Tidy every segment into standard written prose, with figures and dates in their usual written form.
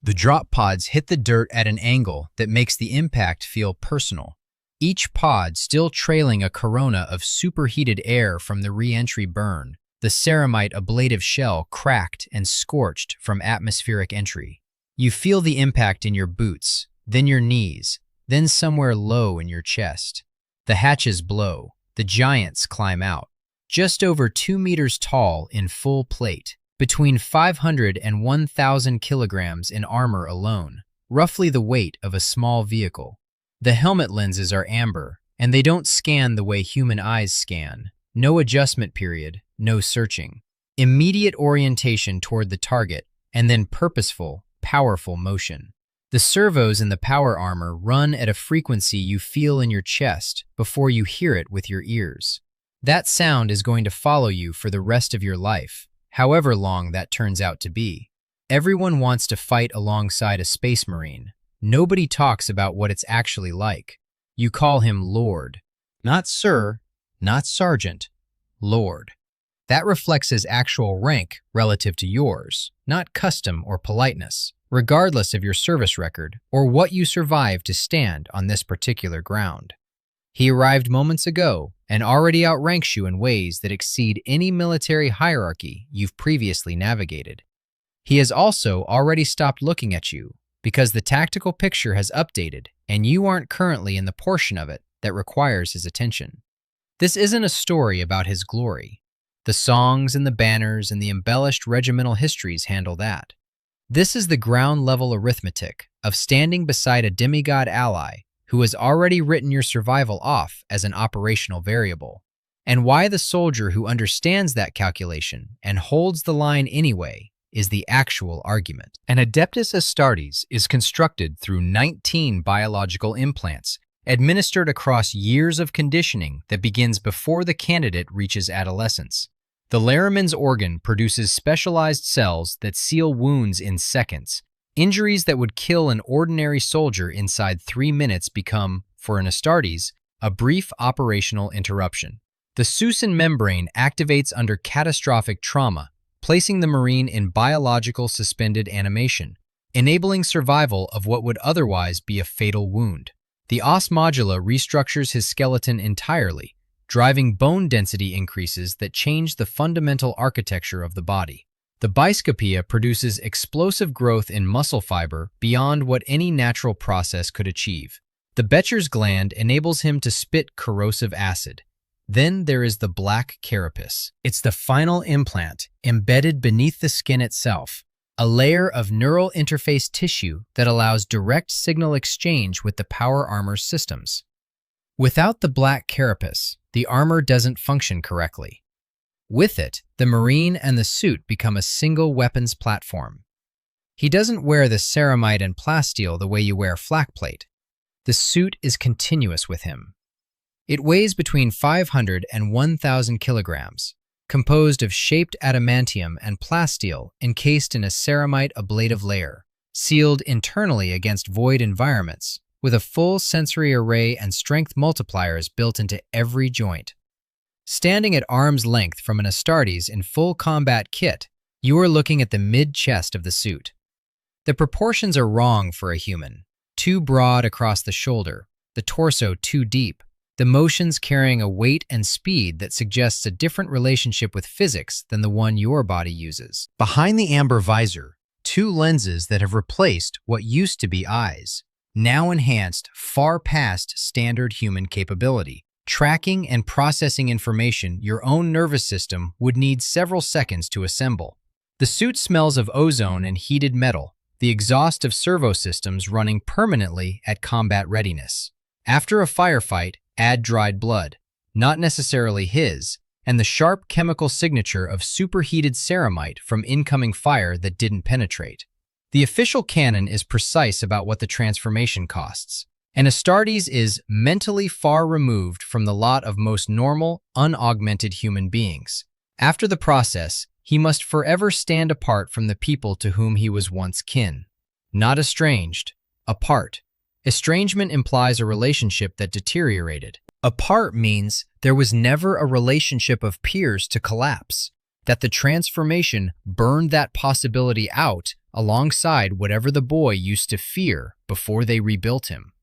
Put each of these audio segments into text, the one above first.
The drop pods hit the dirt at an angle that makes the impact feel personal, each pod still trailing a corona of superheated air from the reentry burn, the ceramite ablative shell cracked and scorched from atmospheric entry. You feel the impact in your boots, then your knees, then somewhere low in your chest. The hatches blow, the giants climb out, just over 2 meters tall in full plate, between 500 and 1,000 kilograms in armor alone, roughly the weight of a small vehicle. The helmet lenses are amber, and they don't scan the way human eyes scan. No adjustment period, no searching. Immediate orientation toward the target, and then purposeful, powerful motion. The servos in the power armor run at a frequency you feel in your chest before you hear it with your ears. That sound is going to follow you for the rest of your life, however long that turns out to be. Everyone wants to fight alongside a space marine. Nobody talks about what it's actually like. You call him Lord. Not Sir, not Sergeant, Lord. That reflects his actual rank relative to yours, not custom or politeness, regardless of your service record or what you survived to stand on this particular ground. He arrived moments ago and already outranks you in ways that exceed any military hierarchy you've previously navigated. He has also already stopped looking at you because the tactical picture has updated and you aren't currently in the portion of it that requires his attention. This isn't a story about his glory. The songs and the banners and the embellished regimental histories handle that. This is the ground-level arithmetic of standing beside a demigod ally who has already written your survival off as an operational variable, and why the soldier who understands that calculation and holds the line anyway is the actual argument. An Adeptus Astartes is constructed through 19 biological implants administered across years of conditioning that begins before the candidate reaches adolescence. The Laraman's organ produces specialized cells that seal wounds in seconds. Injuries that would kill an ordinary soldier inside 3 minutes become, for an Astartes, a brief operational interruption. The Susan membrane activates under catastrophic trauma, placing the Marine in biological suspended animation, enabling survival of what would otherwise be a fatal wound. The os modula restructures his skeleton entirely, driving bone density increases that change the fundamental architecture of the body. The Bioscopia produces explosive growth in muscle fiber beyond what any natural process could achieve. The Becher's gland enables him to spit corrosive acid. Then there is the black carapace. It's the final implant, embedded beneath the skin itself, a layer of neural interface tissue that allows direct signal exchange with the power armor's systems. Without the black carapace, the armor doesn't function correctly. With it, the Marine and the suit become a single weapons platform. He doesn't wear the ceramite and plasteel the way you wear flak plate. The suit is continuous with him. It weighs between 500 and 1,000 kilograms, composed of shaped adamantium and plasteel encased in a ceramite ablative layer, sealed internally against void environments, with a full sensory array and strength multipliers built into every joint. Standing at arm's length from an Astartes in full combat kit, you are looking at the mid-chest of the suit. The proportions are wrong for a human, too broad across the shoulder, the torso too deep, the motions carrying a weight and speed that suggests a different relationship with physics than the one your body uses. Behind the amber visor, 2 lenses that have replaced what used to be eyes, now enhanced far past standard human capability, tracking and processing information your own nervous system would need several seconds to assemble. The suit smells of ozone and heated metal, the exhaust of servo systems running permanently at combat readiness. After a firefight, add dried blood, not necessarily his, and the sharp chemical signature of superheated ceramite from incoming fire that didn't penetrate. The official canon is precise about what the transformation costs, and Astartes is mentally far removed from the lot of most normal, unaugmented human beings. After the process, he must forever stand apart from the people to whom he was once kin. Not estranged, apart. Estrangement implies a relationship that deteriorated. Apart means there was never a relationship of peers to collapse. that the transformation burned that possibility out alongside whatever the boy used to fear before they rebuilt him.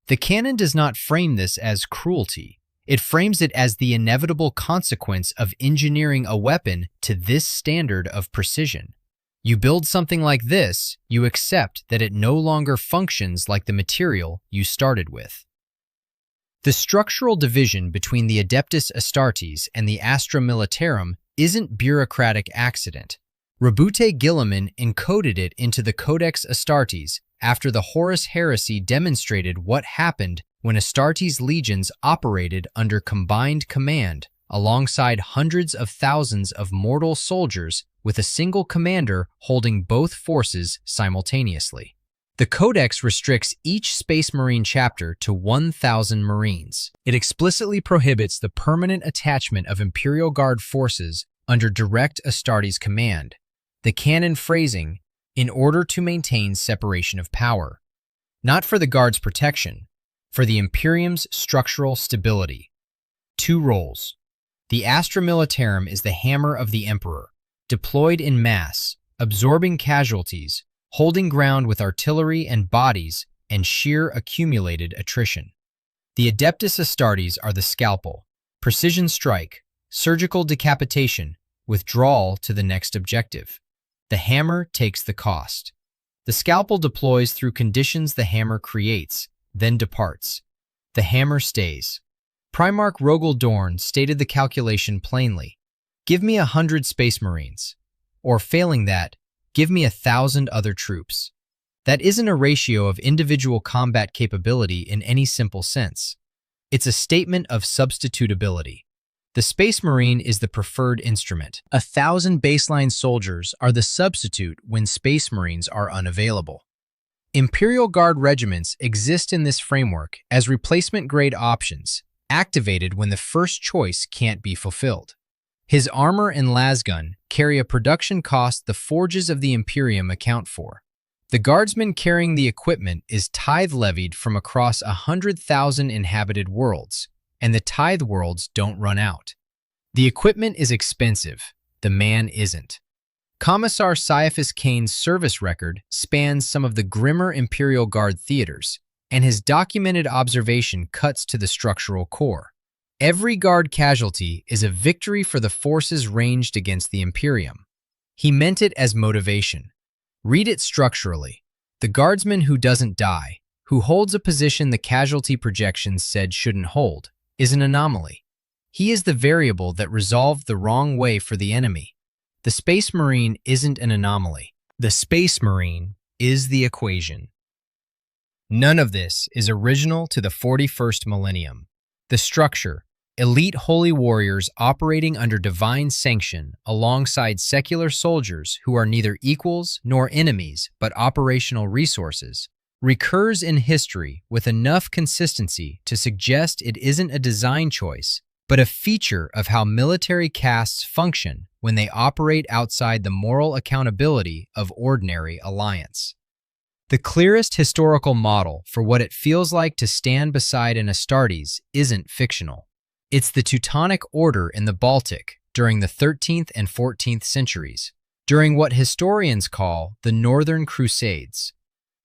The canon does not frame this as cruelty. It frames it as the inevitable consequence of engineering a weapon to this standard of precision. You build something like this, you accept that it no longer functions like the material you started with. The structural division between the Adeptus Astartes and the Astra Militarum isn't bureaucratic accident. Rabute Guilliman encoded it into the Codex Astartes after the Horus heresy demonstrated what happened when Astartes legions operated under combined command alongside hundreds of thousands of mortal soldiers with a single commander holding both forces simultaneously. The Codex restricts each Space Marine chapter to 1,000 Marines. It explicitly prohibits the permanent attachment of Imperial Guard forces under direct Astartes command. The canon phrasing, in order to maintain separation of power, not for the Guard's protection, for the Imperium's structural stability. 2 roles. The Astra Militarum is the hammer of the Emperor, deployed in mass, absorbing casualties, holding ground with artillery and bodies, and sheer accumulated attrition. The Adeptus Astartes are the scalpel, precision strike, surgical decapitation, withdrawal to the next objective. The hammer takes the cost. The scalpel deploys through conditions the hammer creates, then departs. The hammer stays. Primarch Rogel Dorn stated the calculation plainly. Give me 100 Space Marines. Or failing that, give me 1,000 other troops. That isn't a ratio of individual combat capability in any simple sense. It's a statement of substitutability. The Space Marine is the preferred instrument. 1,000 baseline soldiers are the substitute when Space Marines are unavailable. Imperial Guard regiments exist in this framework as replacement-grade options, activated when the first choice can't be fulfilled. His armor and lasgun carry a production cost the forges of the Imperium account for. The guardsman carrying the equipment is tithe levied from across 100,000 inhabited worlds, and the tithe worlds don't run out. The equipment is expensive, the man isn't. Commissar Caiaphas Kane's service record spans some of the grimmer Imperial Guard theaters, and his documented observation cuts to the structural core. Every Guard casualty is a victory for the forces ranged against the Imperium. He meant it as motivation. Read it structurally. The guardsman who doesn't die, who holds a position the casualty projections said shouldn't hold, is an anomaly. He is the variable that resolved the wrong way for the enemy. The Space Marine isn't an anomaly. The Space Marine is the equation. None of this is original to the 41st millennium. The structure, elite holy warriors operating under divine sanction alongside secular soldiers who are neither equals nor enemies but operational resources, recurs in history with enough consistency to suggest it isn't a design choice, but a feature of how military castes function when they operate outside the moral accountability of ordinary alliance. The clearest historical model for what it feels like to stand beside an Astartes isn't fictional. It's the Teutonic Order in the Baltic during the 13th and 14th centuries, during what historians call the Northern Crusades.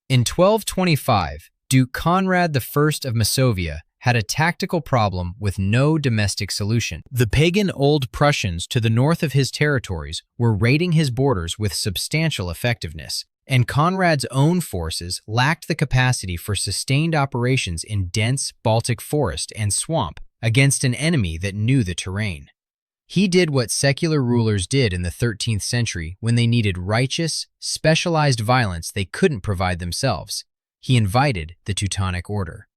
In 1225, Duke Conrad I of Masovia had a tactical problem with no domestic solution. The pagan Old Prussians to the north of his territories were raiding his borders with substantial effectiveness, and Conrad's own forces lacked the capacity for sustained operations in dense Baltic forest and swamp against an enemy that knew the terrain. He did what secular rulers did in the 13th century when they needed righteous, specialized violence they couldn't provide themselves. He invited the Teutonic Order.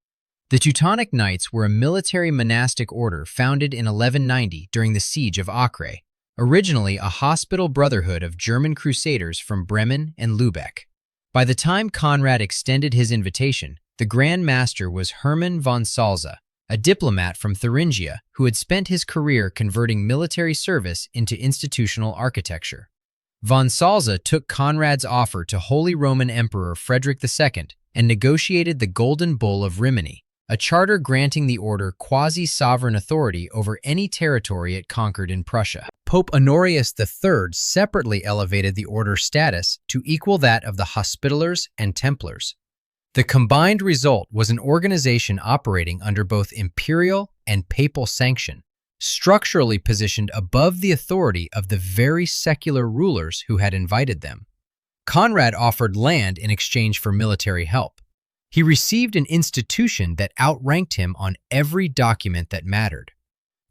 The Teutonic Knights were a military monastic order founded in 1190 during the Siege of Acre, originally a hospitable brotherhood of German crusaders from Bremen and Lübeck. By the time Conrad extended his invitation, the Grand Master was Hermann von Salza, a diplomat from Thuringia who had spent his career converting military service into institutional architecture. Von Salza took Conrad's offer to Holy Roman Emperor Frederick II and negotiated the Golden Bull of Rimini, a charter granting the order quasi-sovereign authority over any territory it conquered in Prussia. Pope Honorius III separately elevated the order's status to equal that of the Hospitallers and Templars. The combined result was an organization operating under both imperial and papal sanction, structurally positioned above the authority of the very secular rulers who had invited them. Conrad offered land in exchange for military help. He received an institution that outranked him on every document that mattered.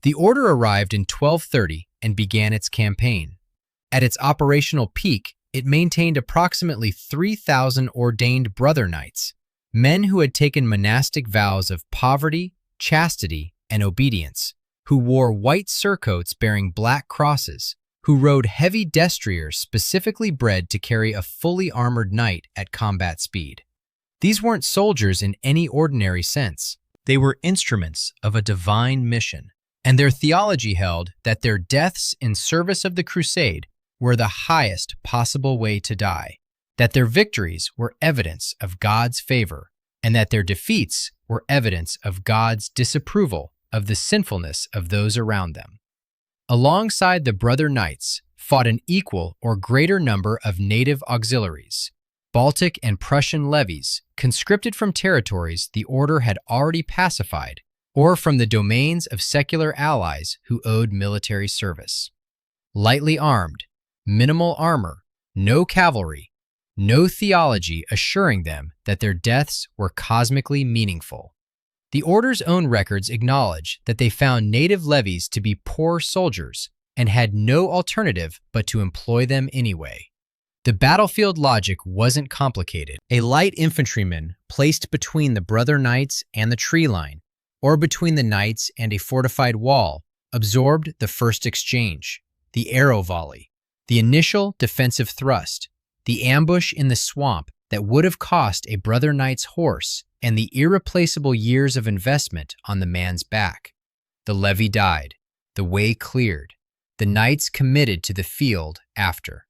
The order arrived in 1230 and began its campaign. At its operational peak, it maintained approximately 3,000 ordained brother knights, men who had taken monastic vows of poverty, chastity, and obedience, who wore white surcoats bearing black crosses, who rode heavy destriers specifically bred to carry a fully armored knight at combat speed. These weren't soldiers in any ordinary sense. They were instruments of a divine mission, and their theology held that their deaths in service of the crusade were the highest possible way to die, that their victories were evidence of God's favor, and that their defeats were evidence of God's disapproval of the sinfulness of those around them. Alongside the brother knights fought an equal or greater number of native auxiliaries, Baltic and Prussian levies, conscripted from territories the order had already pacified, or from the domains of secular allies who owed military service. Lightly armed, minimal armor, no cavalry, no theology assuring them that their deaths were cosmically meaningful. The order's own records acknowledge that they found native levies to be poor soldiers and had no alternative but to employ them anyway. The battlefield logic wasn't complicated. A light infantryman placed between the brother knights and the tree line, or between the knights and a fortified wall, absorbed the first exchange, the arrow volley, the initial defensive thrust, the ambush in the swamp that would have cost a brother knight's horse, and the irreplaceable years of investment on the man's back. The levy died, the way cleared, the knights committed to the field after.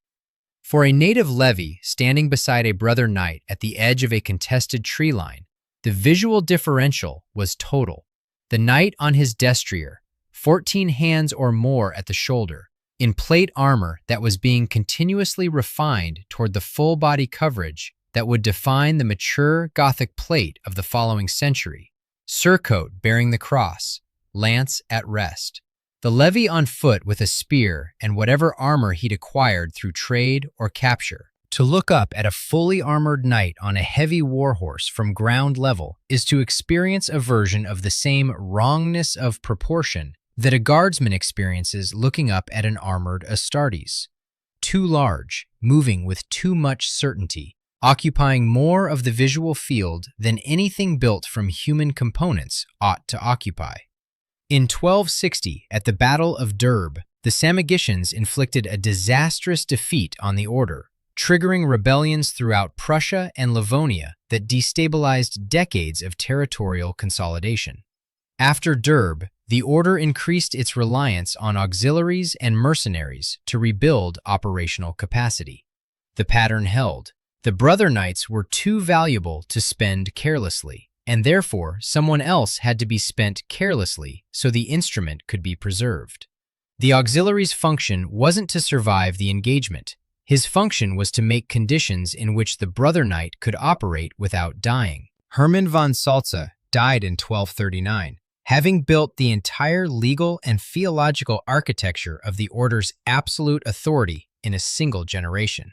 For a native levy standing beside a brother knight at the edge of a contested tree line, the visual differential was total. The knight on his destrier, 14 hands or more at the shoulder, in plate armor that was being continuously refined toward the full body coverage that would define the mature Gothic plate of the following century, surcoat bearing the cross, lance at rest. The levy on foot with a spear and whatever armor he'd acquired through trade or capture. To look up at a fully armored knight on a heavy warhorse from ground level is to experience a version of the same wrongness of proportion that a guardsman experiences looking up at an armored Astartes. Too large, moving with too much certainty, occupying more of the visual field than anything built from human components ought to occupy. In 1260, at the Battle of Derb, the Samogitians inflicted a disastrous defeat on the order, triggering rebellions throughout Prussia and Livonia that destabilized decades of territorial consolidation. After Derb, the order increased its reliance on auxiliaries and mercenaries to rebuild operational capacity. The pattern held. The brother knights were too valuable to spend carelessly, and therefore someone else had to be spent carelessly so the instrument could be preserved. The auxiliary's function wasn't to survive the engagement. His function was to make conditions in which the brother knight could operate without dying. Hermann von Salza died in 1239, having built the entire legal and theological architecture of the order's absolute authority in a single generation.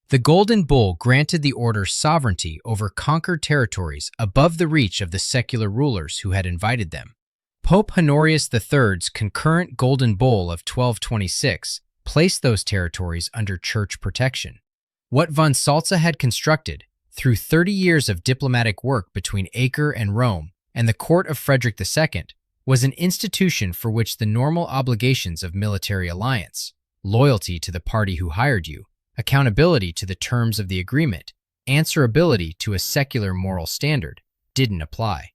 The Golden Bull granted the order sovereignty over conquered territories above the reach of the secular rulers who had invited them. Pope Honorius III's concurrent Golden Bull of 1226 placed those territories under church protection. What von Salza had constructed, through 30 years of diplomatic work between Acre and Rome and the court of Frederick II, was an institution for which the normal obligations of military alliance, loyalty to the party who hired you, accountability to the terms of the agreement, answerability to a secular moral standard, didn't apply.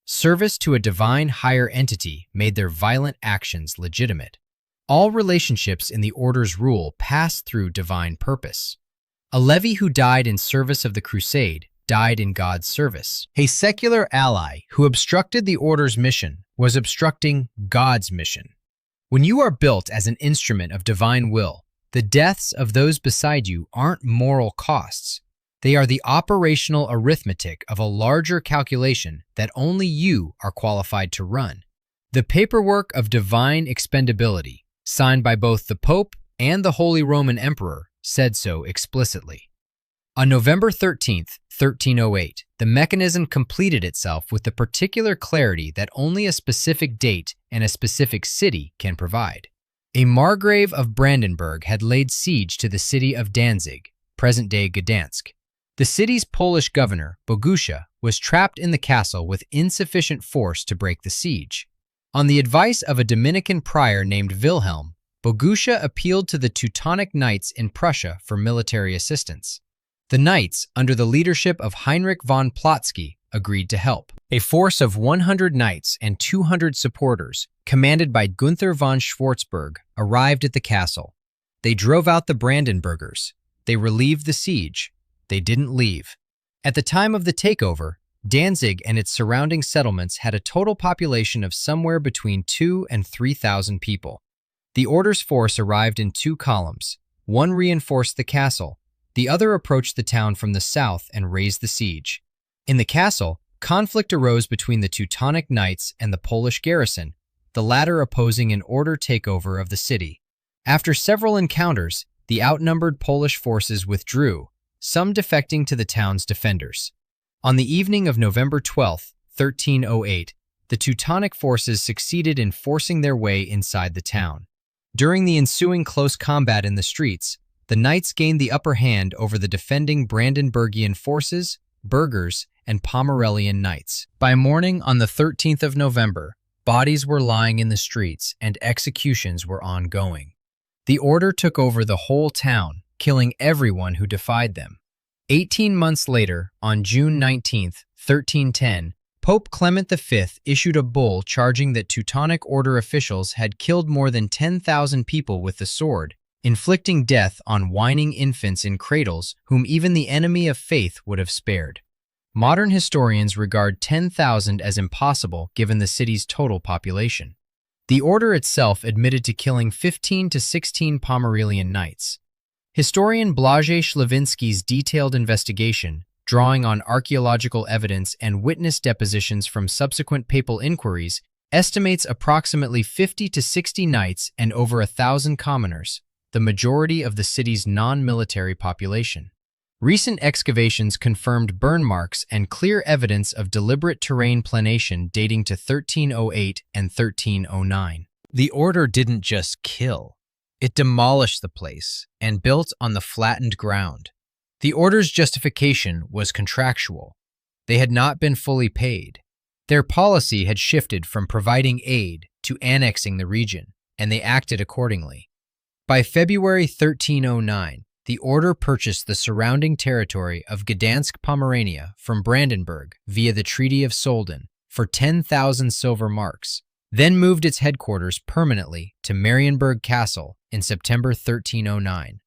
Service to a divine higher entity made their violent actions legitimate. All relationships in the order's rule passed through divine purpose. A levy who died in service of the crusade died in God's service. A secular ally who obstructed the order's mission was obstructing God's mission. When you are built as an instrument of divine will, the deaths of those beside you aren't moral costs. They are the operational arithmetic of a larger calculation that only you are qualified to run. The paperwork of divine expendability, signed by both the Pope and the Holy Roman Emperor, said so explicitly. On November 13, 1308, the mechanism completed itself with the particular clarity that only a specific date and a specific city can provide. A Margrave of Brandenburg had laid siege to the city of Danzig, present-day Gdansk. The city's Polish governor, Bogusha, was trapped in the castle with insufficient force to break the siege. On the advice of a Dominican prior named Wilhelm, Bogusha appealed to the Teutonic Knights in Prussia for military assistance. The Knights, under the leadership of Heinrich von Plotzky, agreed to help. A force of 100 knights and 200 supporters, commanded by Gunther von Schwarzburg, arrived at the castle. They drove out the Brandenburgers. They relieved the siege. They didn't leave. At the time of the takeover, Danzig and its surrounding settlements had a total population of somewhere between 2,000 and 3,000 people. The order's force arrived in two columns. One reinforced the castle. The other approached the town from the south and raised the siege. In the castle, conflict arose between the Teutonic Knights and the Polish garrison, the latter opposing an order takeover of the city. After several encounters, the outnumbered Polish forces withdrew, some defecting to the town's defenders. On the evening of November 12, 1308, the Teutonic forces succeeded in forcing their way inside the town. During the ensuing close combat in the streets, the Knights gained the upper hand over the defending Brandenburgian forces, burghers, and Pomerelian knights. By morning on the 13th of November, bodies were lying in the streets and executions were ongoing. The order took over the whole town, killing everyone who defied them. 18 months later, on June 19, 1310, Pope Clement V issued a bull charging that Teutonic Order officials had killed more than 10,000 people with the sword, inflicting death on whining infants in cradles whom even the enemy of faith would have spared. Modern historians regard 10,000 as impossible given the city's total population. The order itself admitted to killing 15 to 16 Pomerelian knights. Historian Blażej Szlawiński's detailed investigation, drawing on archaeological evidence and witness depositions from subsequent papal inquiries, estimates approximately 50 to 60 knights and over 1,000 commoners, the majority of the city's non-military population. Recent excavations confirmed burn marks and clear evidence of deliberate terrain planation dating to 1308 and 1309. The order didn't just kill. It demolished the place and built on the flattened ground. The order's justification was contractual. They had not been fully paid. Their policy had shifted from providing aid to annexing the region, and they acted accordingly. By February 1309, the order purchased the surrounding territory of Gdansk, Pomerania from Brandenburg via the Treaty of Solden for 10,000 silver marks, then moved its headquarters permanently to Marienburg Castle in September 1309.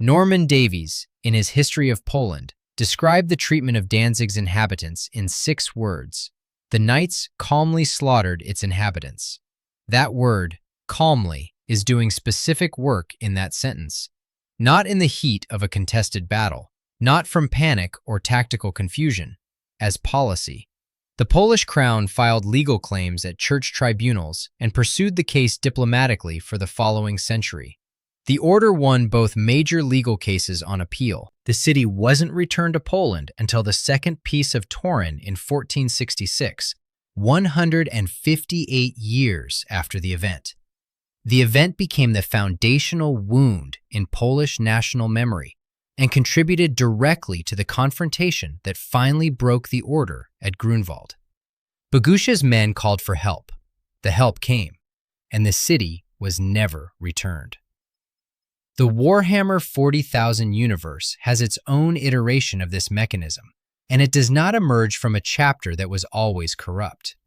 Norman Davies, in his History of Poland, described the treatment of Danzig's inhabitants in 6 words. The knights calmly slaughtered its inhabitants. That word, calmly, is doing specific work in that sentence. Not in the heat of a contested battle, not from panic or tactical confusion, as policy. The Polish crown filed legal claims at church tribunals and pursued the case diplomatically for the following century. The order won both major legal cases on appeal. The city wasn't returned to Poland until the Second Peace of Torun in 1466, 158 years after the event. The event became the foundational wound in Polish national memory and contributed directly to the confrontation that finally broke the order at Grunwald. Bogusha's men called for help. The help came, and the city was never returned. The Warhammer 40,000 universe has its own iteration of this mechanism, and it does not emerge from a chapter that was always corrupt.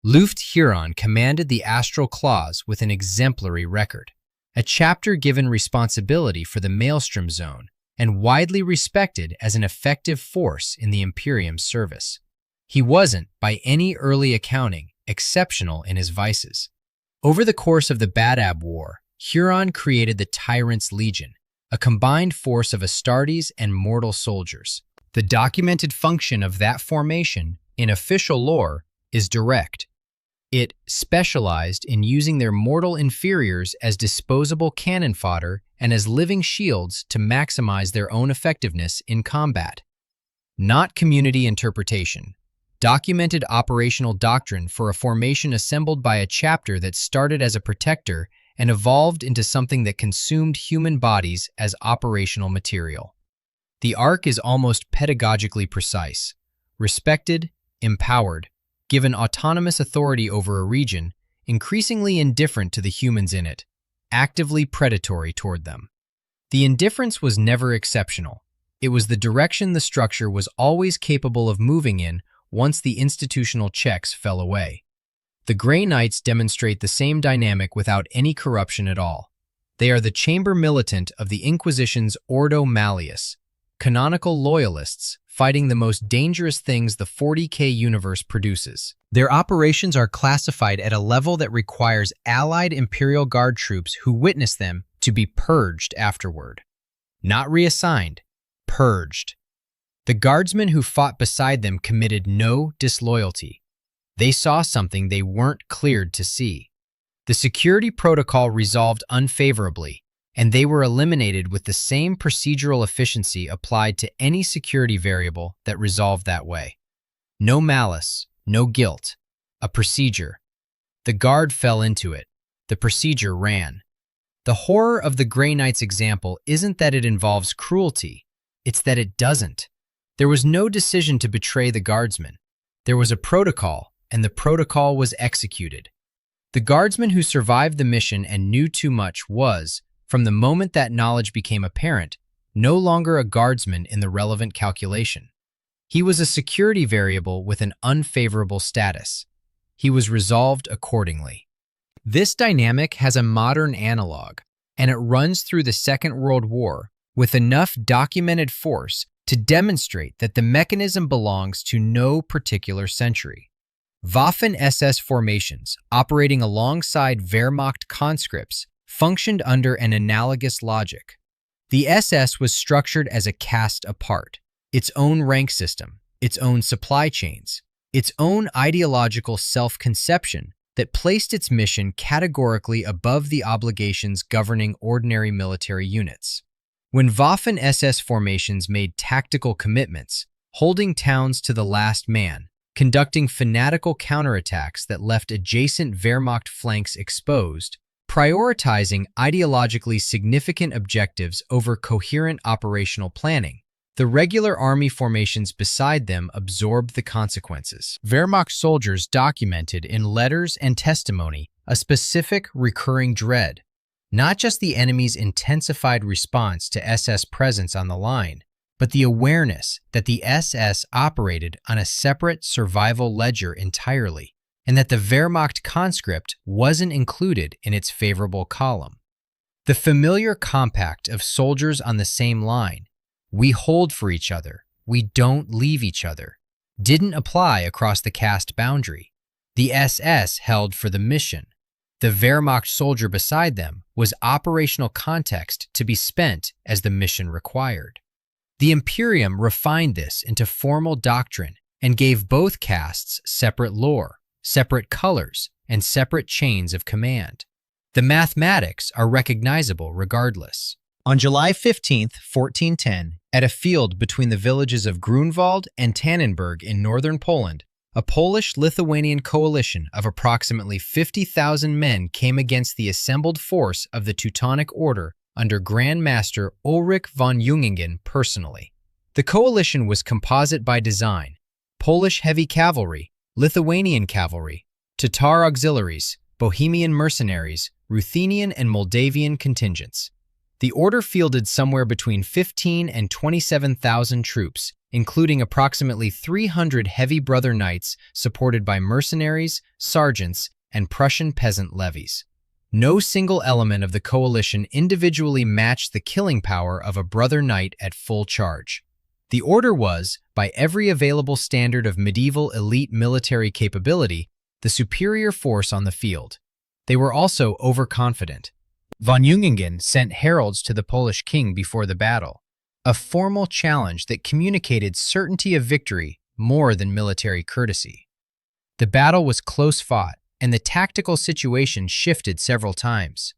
Luft Huron commanded the Astral Claws with an exemplary record, a chapter given responsibility for the Maelstrom Zone and widely respected as an effective force in the Imperium's service. He wasn't, by any early accounting, exceptional in his vices. Over the course of the Badab War, Huron created the Tyrant's Legion, a combined force of Astartes and mortal soldiers. The documented function of that formation, in official lore, is direct. It specialized in using their mortal inferiors as disposable cannon fodder and as living shields to maximize their own effectiveness in combat. Not community interpretation. Documented operational doctrine for a formation assembled by a chapter that started as a protector and evolved into something that consumed human bodies as operational material. The arc is almost pedagogically precise. Respected, empowered, given autonomous authority over a region, increasingly indifferent to the humans in it, actively predatory toward them. The indifference was never exceptional. It was the direction the structure was always capable of moving in once the institutional checks fell away. The Grey Knights demonstrate the same dynamic without any corruption at all. They are the chamber militant of the Inquisition's Ordo Malleus, canonical loyalists fighting the most dangerous things the 40K universe produces. Their operations are classified at a level that requires allied Imperial Guard troops who witness them to be purged afterward. Not reassigned, purged. The guardsmen who fought beside them committed no disloyalty. They saw something they weren't cleared to see. The security protocol resolved unfavorably, and they were eliminated with the same procedural efficiency applied to any security variable that resolved that way. No malice, no guilt. A procedure. The guard fell into it. The procedure ran. The horror of the Grey Knight's example isn't that it involves cruelty, it's that it doesn't. There was no decision to betray the guardsmen. There was a protocol, and the protocol was executed. The guardsman who survived the mission and knew too much was, from the moment that knowledge became apparent, no longer a guardsman in the relevant calculation. He was a security variable with an unfavorable status. He was resolved accordingly. This dynamic has a modern analog, and it runs through the Second World War with enough documented force to demonstrate that the mechanism belongs to no particular century. Waffen-SS formations, operating alongside Wehrmacht conscripts, functioned under an analogous logic. The SS was structured as a caste apart, its own rank system, its own supply chains, its own ideological self-conception that placed its mission categorically above the obligations governing ordinary military units. When Waffen-SS formations made tactical commitments, holding towns to the last man, conducting fanatical counterattacks that left adjacent Wehrmacht flanks exposed, prioritizing ideologically significant objectives over coherent operational planning, the regular army formations beside them absorbed the consequences. Wehrmacht soldiers documented in letters and testimony a specific recurring dread, not just the enemy's intensified response to SS presence on the line, but the awareness that the SS operated on a separate survival ledger entirely, and that the Wehrmacht conscript wasn't included in its favorable column. The familiar compact of soldiers on the same line, we hold for each other, we don't leave each other, didn't apply across the caste boundary. The SS held for the mission. The Wehrmacht soldier beside them was operational context to be spent as the mission required. The Imperium refined this into formal doctrine and gave both castes separate lore, separate colors, and separate chains of command. The mathematics are recognizable regardless. On July 15, 1410, at a field between the villages of Grunwald and Tannenberg in northern Poland, a Polish-Lithuanian coalition of approximately 50,000 men came against the assembled force of the Teutonic Order under Grand Master Ulrich von Jungingen personally. The coalition was composite by design: Polish heavy cavalry, Lithuanian cavalry, Tatar auxiliaries, Bohemian mercenaries, Ruthenian and Moldavian contingents. The order fielded somewhere between 15 and 27,000 troops, including approximately 300 heavy brother knights supported by mercenaries, sergeants, and Prussian peasant levies. No single element of the coalition individually matched the killing power of a brother knight at full charge. The order was, by every available standard of medieval elite military capability, the superior force on the field. They were also overconfident. Von Jungingen sent heralds to the Polish king before the battle, a formal challenge that communicated certainty of victory more than military courtesy. The battle was close-fought, and the tactical situation shifted several times.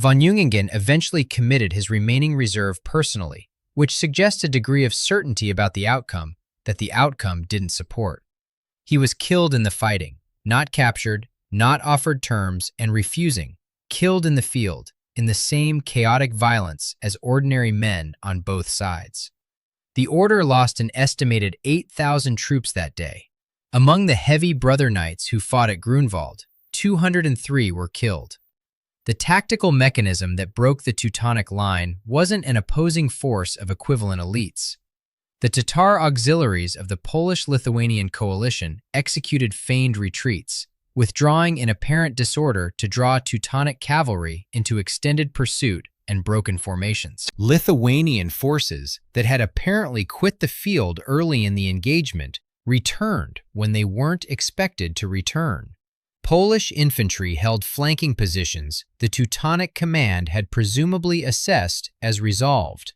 Von Jungingen eventually committed his remaining reserve personally, which suggests a degree of certainty about the outcome that the outcome didn't support. He was killed in the fighting, not captured, not offered terms, and refusing, killed in the field, in the same chaotic violence as ordinary men on both sides. The order lost an estimated 8,000 troops that day. Among the heavy brother knights who fought at Grunwald, 203 were killed. The tactical mechanism that broke the Teutonic line wasn't an opposing force of equivalent elites. The Tatar auxiliaries of the Polish-Lithuanian coalition executed feigned retreats, withdrawing in apparent disorder to draw Teutonic cavalry into extended pursuit and broken formations. Lithuanian forces that had apparently quit the field early in the engagement returned when they weren't expected to return. Polish infantry held flanking positions the Teutonic command had presumably assessed as resolved.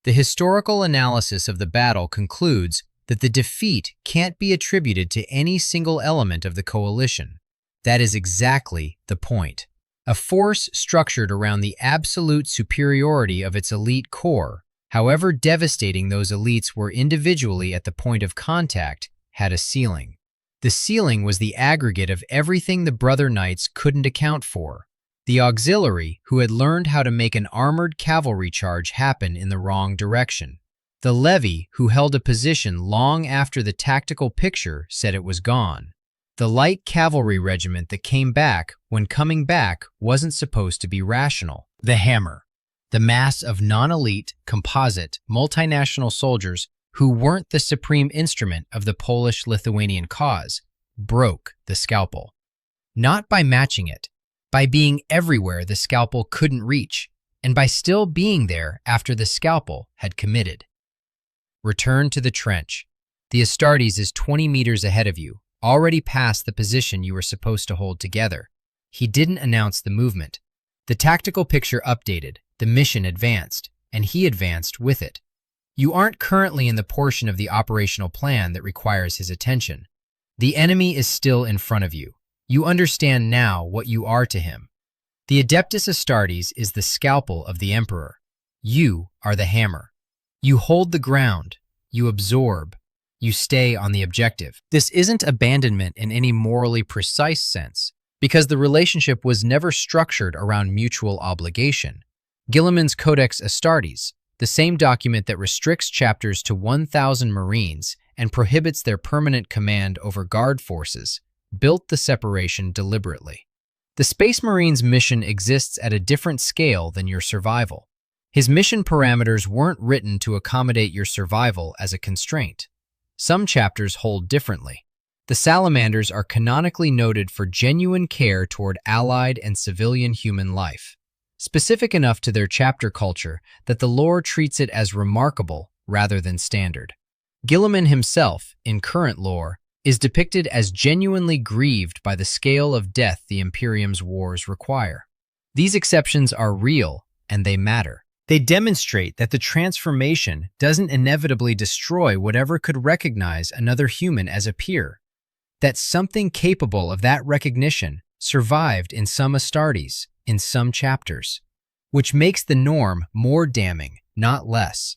The historical analysis of the battle concludes that the defeat can't be attributed to any single element of the coalition. That is exactly the point. A force structured around the absolute superiority of its elite corps, however devastating those elites were individually at the point of contact, had a ceiling. The ceiling was the aggregate of everything the brother knights couldn't account for. The auxiliary, who had learned how to make an armored cavalry charge happen in the wrong direction. The levy, who held a position long after the tactical picture said it was gone. The light cavalry regiment that came back when coming back wasn't supposed to be rational. The hammer, the mass of non-elite, composite, multinational soldiers who weren't the supreme instrument of the Polish-Lithuanian cause, broke the scalpel. Not by matching it, by being everywhere the scalpel couldn't reach, and by still being there after the scalpel had committed. Return to the trench. The Astartes is 20 meters ahead of you, already past the position you were supposed to hold together. He didn't announce the movement. The tactical picture updated, the mission advanced, and he advanced with it. You aren't currently in the portion of the operational plan that requires his attention. The enemy is still in front of you. You understand now what you are to him. The Adeptus Astartes is the scalpel of the emperor. You are the hammer. You hold the ground. You absorb. You stay on the objective. This isn't abandonment in any morally precise sense, because the relationship was never structured around mutual obligation. Guilliman's Codex Astartes, the same document that restricts chapters to 1,000 Marines and prohibits their permanent command over guard forces, built the separation deliberately. The Space Marine's mission exists at a different scale than your survival. His mission parameters weren't written to accommodate your survival as a constraint. Some chapters hold differently. The Salamanders are canonically noted for genuine care toward allied and civilian human life, specific enough to their chapter culture that the lore treats it as remarkable rather than standard. Guilliman himself, in current lore, is depicted as genuinely grieved by the scale of death the Imperium's wars require. These exceptions are real, and they matter. They demonstrate that the transformation doesn't inevitably destroy whatever could recognize another human as a peer, that something capable of that recognition survived in some Astartes, in some chapters, which makes the norm more damning, not less.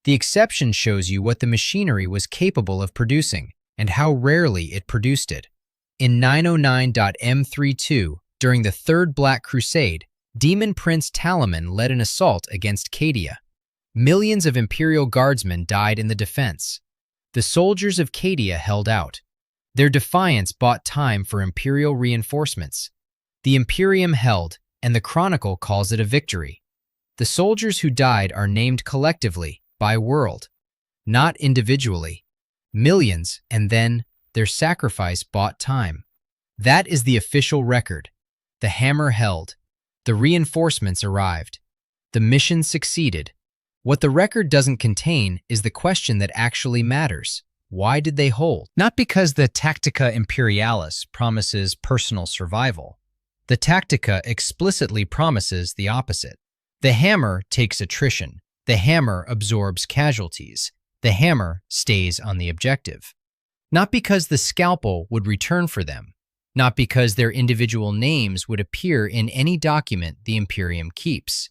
The exception shows you what the machinery was capable of producing, and how rarely it produced it. In 909.M32, during the Third Black Crusade, Demon Prince Talaman led an assault against Cadia. Millions of Imperial Guardsmen died in the defense. The soldiers of Cadia held out. Their defiance bought time for Imperial reinforcements. The Imperium held, and the Chronicle calls it a victory. The soldiers who died are named collectively, by world, not individually. Millions, and then their sacrifice bought time. That is the official record. The hammer held. The reinforcements arrived. The mission succeeded. What the record doesn't contain is the question that actually matters. Why did they hold? Not because the Tactica Imperialis promises personal survival. The tactica explicitly promises the opposite. The hammer takes attrition. The hammer absorbs casualties. The hammer stays on the objective. Not because the scalpel would return for them, not because their individual names would appear in any document the Imperium keeps.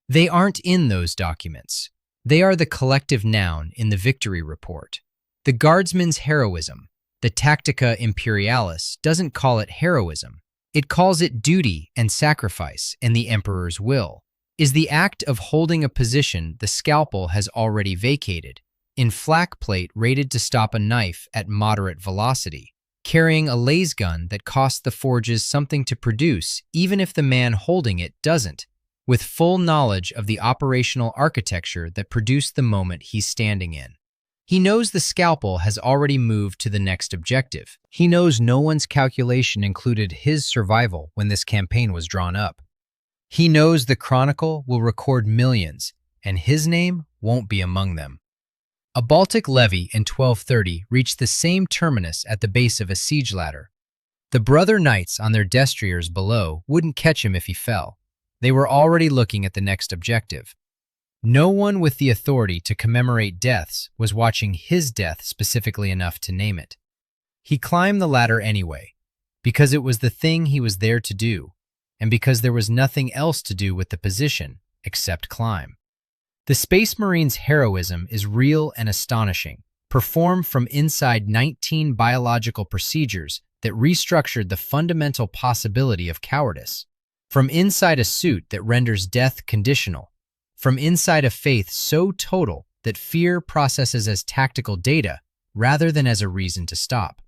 They aren't in those documents. They are the collective noun in the victory report. The guardsman's heroism, the tactica imperialis, doesn't call it heroism. It calls it duty and sacrifice and the emperor's will, is the act of holding a position the scalpel has already vacated, in flak plate rated to stop a knife at moderate velocity, carrying a laser gun that costs the forges something to produce even if the man holding it doesn't, with full knowledge of the operational architecture that produced the moment he's standing in. He knows the scalpel has already moved to the next objective. He knows no one's calculation included his survival when this campaign was drawn up. He knows the chronicle will record millions, and his name won't be among them. A Baltic levy in 1230 reached the same terminus at the base of a siege ladder. The brother knights on their destriers below wouldn't catch him if he fell. They were already looking at the next objective. No one with the authority to commemorate deaths was watching his death specifically enough to name it. He climbed the ladder anyway, because it was the thing he was there to do, and because there was nothing else to do with the position except climb. The Space Marine's heroism is real and astonishing, performed from inside 19 biological procedures that restructured the fundamental possibility of cowardice, from inside a suit that renders death conditional, from inside a faith so total that fear processes as tactical data rather than as a reason to stop.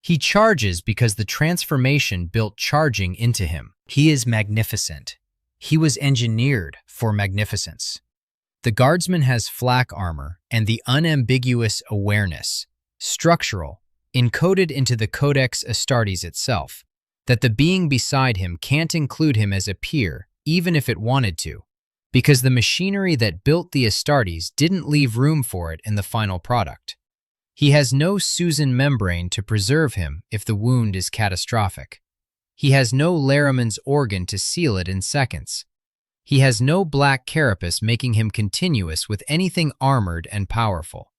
He charges because the transformation built charging into him. He is magnificent. He was engineered for magnificence. The guardsman has flak armor and the unambiguous awareness, structural, encoded into the Codex Astartes itself, that the being beside him can't include him as a peer even if it wanted to, because the machinery that built the Astartes didn't leave room for it in the final product. He has no Susan membrane to preserve him if the wound is catastrophic. He has no Larraman's organ to seal it in seconds. He has no black carapace making him continuous with anything armored and powerful.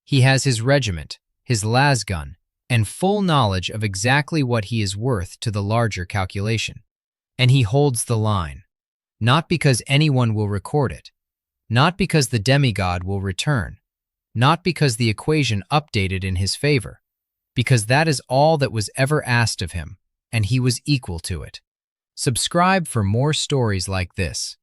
He has his regiment, his lasgun, and full knowledge of exactly what he is worth to the larger calculation. And he holds the line. Not because anyone will record it, not because the demigod will return, not because the equation updated in his favor, because that is all that was ever asked of him, and he was equal to it. Subscribe for more stories like this.